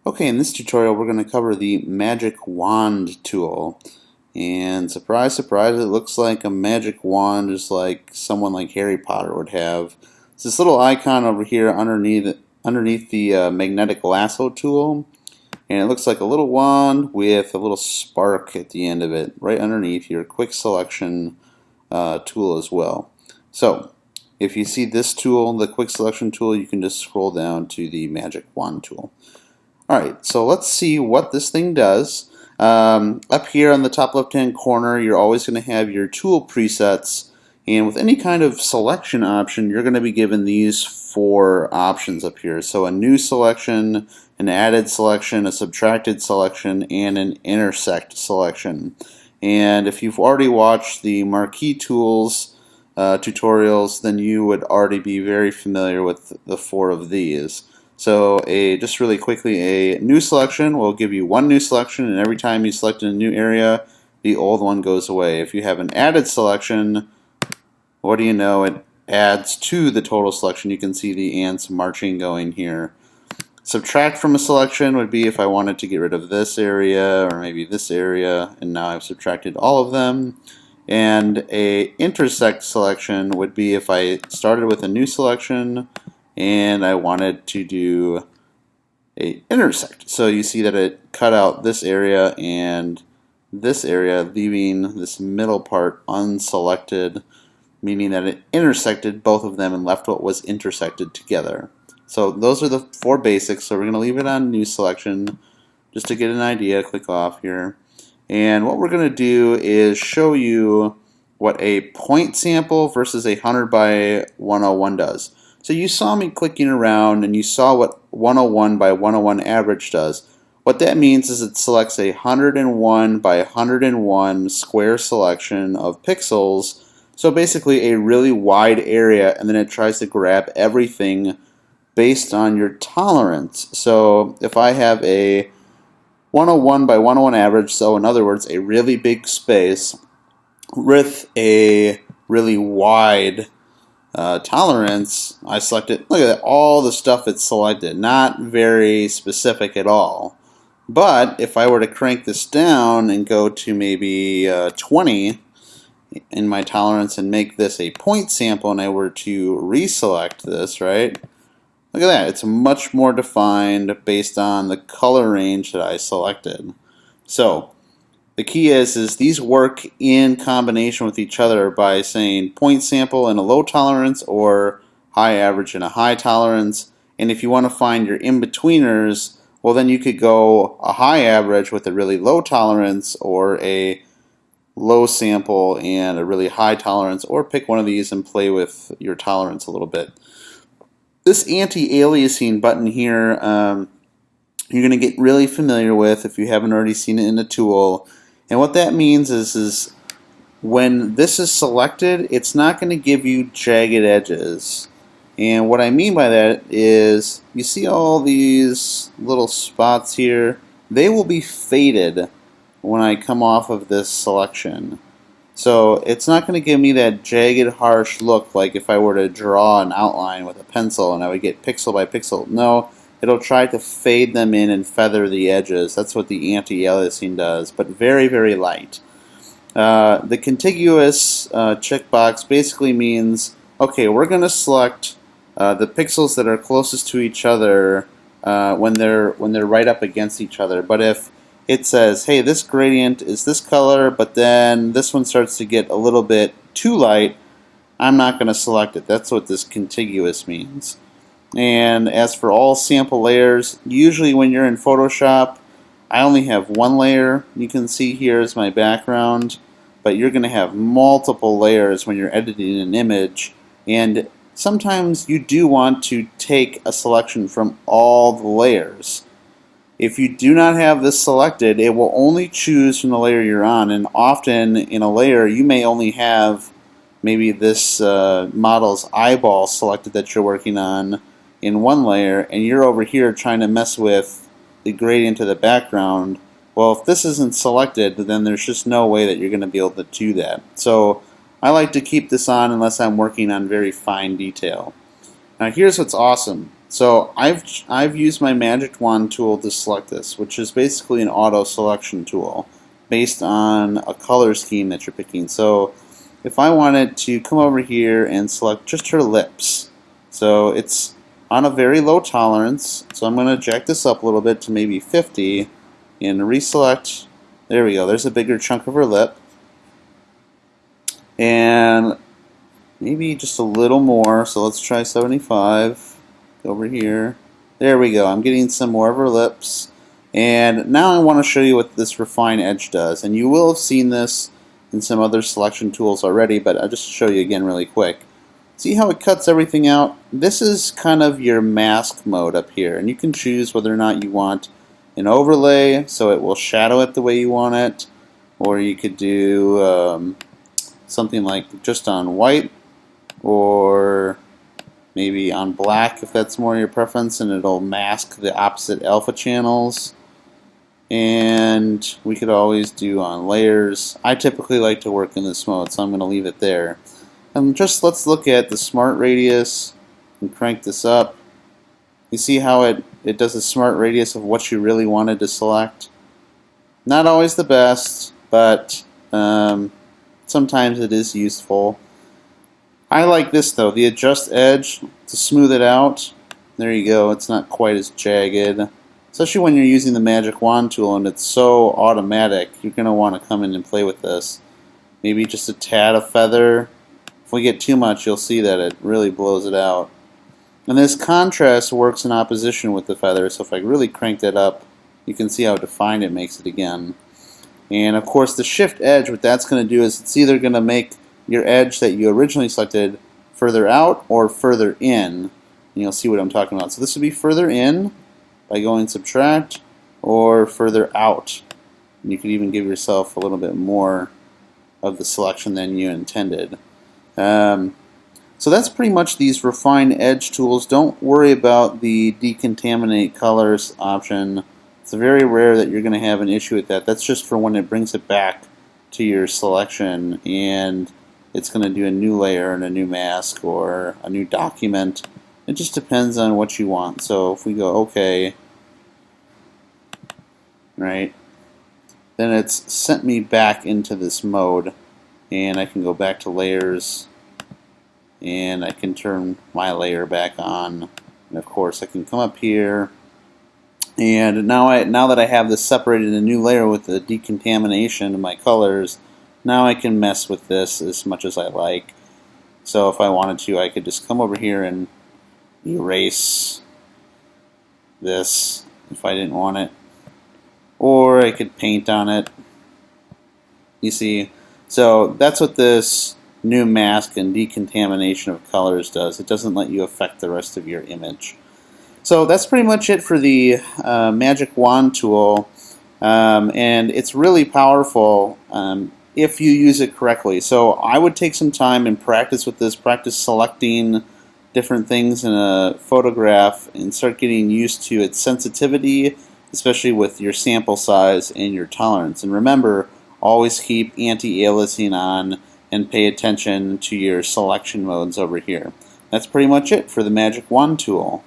Okay, in this tutorial we're going to cover the magic wand tool. And surprise, surprise, it looks like a magic wand just like someone like Harry Potter would have. It's this little icon over here underneath the magnetic lasso tool. And it looks like a little wand with a little spark at the end of it, right underneath your quick selection tool as well. So, if you see this tool, the quick selection tool, you can just scroll down to the magic wand tool. Alright, so let's see what this thing does. Up here on the top left hand corner, you're always going to have your tool presets, and with any kind of selection option, you're going to be given these four options up here. So a new selection, an added selection, a subtracted selection, and an intersect selection. And if you've already watched the marquee tools tutorials, then you would already be very familiar with the four of these. So just really quickly, a new selection will give you one new selection, and every time you select a new area, the old one goes away. If you have an added selection, what do you know? It adds to the total selection. You can see the ants marching going here. Subtract from a selection would be if I wanted to get rid of this area or maybe this area, and now I've subtracted all of them. And a intersect selection would be if I started with a new selection and I wanted to do a intersect. So you see that it cut out this area and this area, leaving this middle part unselected, meaning that it intersected both of them and left what was intersected together. So those are the four basics. So we're going to leave it on new selection just to get an idea. Click off here. And what we're going to do is show you what a point sample versus a 100 by 101 does. So you saw me clicking around and you saw what 101 by 101 average does. What that means is it selects a 101 by 101 square selection of pixels. So basically a really wide area, and then it tries to grab everything based on your tolerance. So if I have a 101 by 101 average, so in other words a really big space with a really wide tolerance, I selected, look at that, all the stuff it's selected, not very specific at all. But if I were to crank this down and go to maybe 20 in my tolerance and make this a point sample, and I were to reselect this, right? Look at that, it's much more defined based on the color range that I selected. So the key is these work in combination with each other by saying point sample and a low tolerance or high average and a high tolerance. And if you want to find your in-betweeners, well then you could go a high average with a really low tolerance, or a low sample and a really high tolerance, or pick one of these and play with your tolerance a little bit. This anti-aliasing button here, you're going to get really familiar with if you haven't already seen it in the tool. And what that means is when this is selected, it's not going to give you jagged edges. And what I mean by that is, you see all these little spots here? They will be faded when I come off of this selection. So it's not going to give me that jagged, harsh look like if I were to draw an outline with a pencil and I would get pixel by pixel. No. It'll try to fade them in and feather the edges. That's what the anti-aliasing does, but very, very light. The contiguous checkbox basically means, okay, we're going to select the pixels that are closest to each other when they're right up against each other. But if it says, hey, this gradient is this color, but then this one starts to get a little bit too light, I'm not going to select it. That's what this contiguous means. And as for all sample layers, usually when you're in Photoshop, I only have one layer. You can see here is my background, but you're going to have multiple layers when you're editing an image, and sometimes you do want to take a selection from all the layers. If you do not have this selected, it will only choose from the layer you're on, and often in a layer you may only have maybe this model's eyeball selected that you're working on in one layer, and you're over here trying to mess with the gradient of the background. Well, if this isn't selected, then there's just no way that you're going to be able to do that. So I like to keep this on unless I'm working on very fine detail. Now here's what's awesome. So I've used my Magic Wand tool to select this, which is basically an auto selection tool based on a color scheme that you're picking. So if I wanted to come over here and select just her lips, so it's on a very low tolerance, so I'm going to jack this up a little bit to maybe 50 and reselect. There we go, there's a bigger chunk of her lip. And maybe just a little more, so let's try 75. Over here. There we go, I'm getting some more of her lips. And now I want to show you what this Refine Edge does. And you will have seen this in some other selection tools already, but I'll just show you again really quick. See how it cuts everything out? This is kind of your mask mode up here, and you can choose whether or not you want an overlay, so it will shadow it the way you want it, or you could do something like just on white, or maybe on black if that's more your preference, and it'll mask the opposite alpha channels. And we could always do on layers. I typically like to work in this mode, so I'm going to leave it there. And just let's look at the smart radius and crank this up. You see how it does a smart radius of what you really wanted to select. Not always the best, but sometimes it is useful. I like this though, the adjust edge to smooth it out. There you go, it's not quite as jagged. Especially when you're using the Magic Wand tool and it's so automatic, you're going to want to come in and play with this. Maybe just a tad of feather. If we get too much, you'll see that it really blows it out. And this contrast works in opposition with the feather, so if I really crank that up, you can see how defined it makes it again. And of course the shift edge, what that's going to do is it's either going to make your edge that you originally selected further out or further in. And you'll see what I'm talking about. So this would be further in by going subtract, or further out. And you could even give yourself a little bit more of the selection than you intended. So that's pretty much these Refine Edge tools. Don't worry about the Decontaminate Colors option. It's very rare that you're going to have an issue with that. That's just for when it brings it back to your selection and it's going to do a new layer and a new mask or a new document. It just depends on what you want. So if we go OK, right, then it's sent me back into this mode, and I can go back to layers and I can turn my layer back on, and of course I can come up here, and now that I have this separated in a new layer with the decontamination of my colors, now I can mess with this as much as I like. So if I wanted to, I could just come over here and erase this if I didn't want it, or I could paint on it. You see, so that's what this new mask and decontamination of colors does. It doesn't let you affect the rest of your image. So that's pretty much it for the Magic Wand tool, and it's really powerful if you use it correctly. So I would take some time and practice with this, practice selecting different things in a photograph and start getting used to its sensitivity, especially with your sample size and your tolerance. And remember, always keep anti-aliasing on and pay attention to your selection modes over here. That's pretty much it for the Magic Wand tool.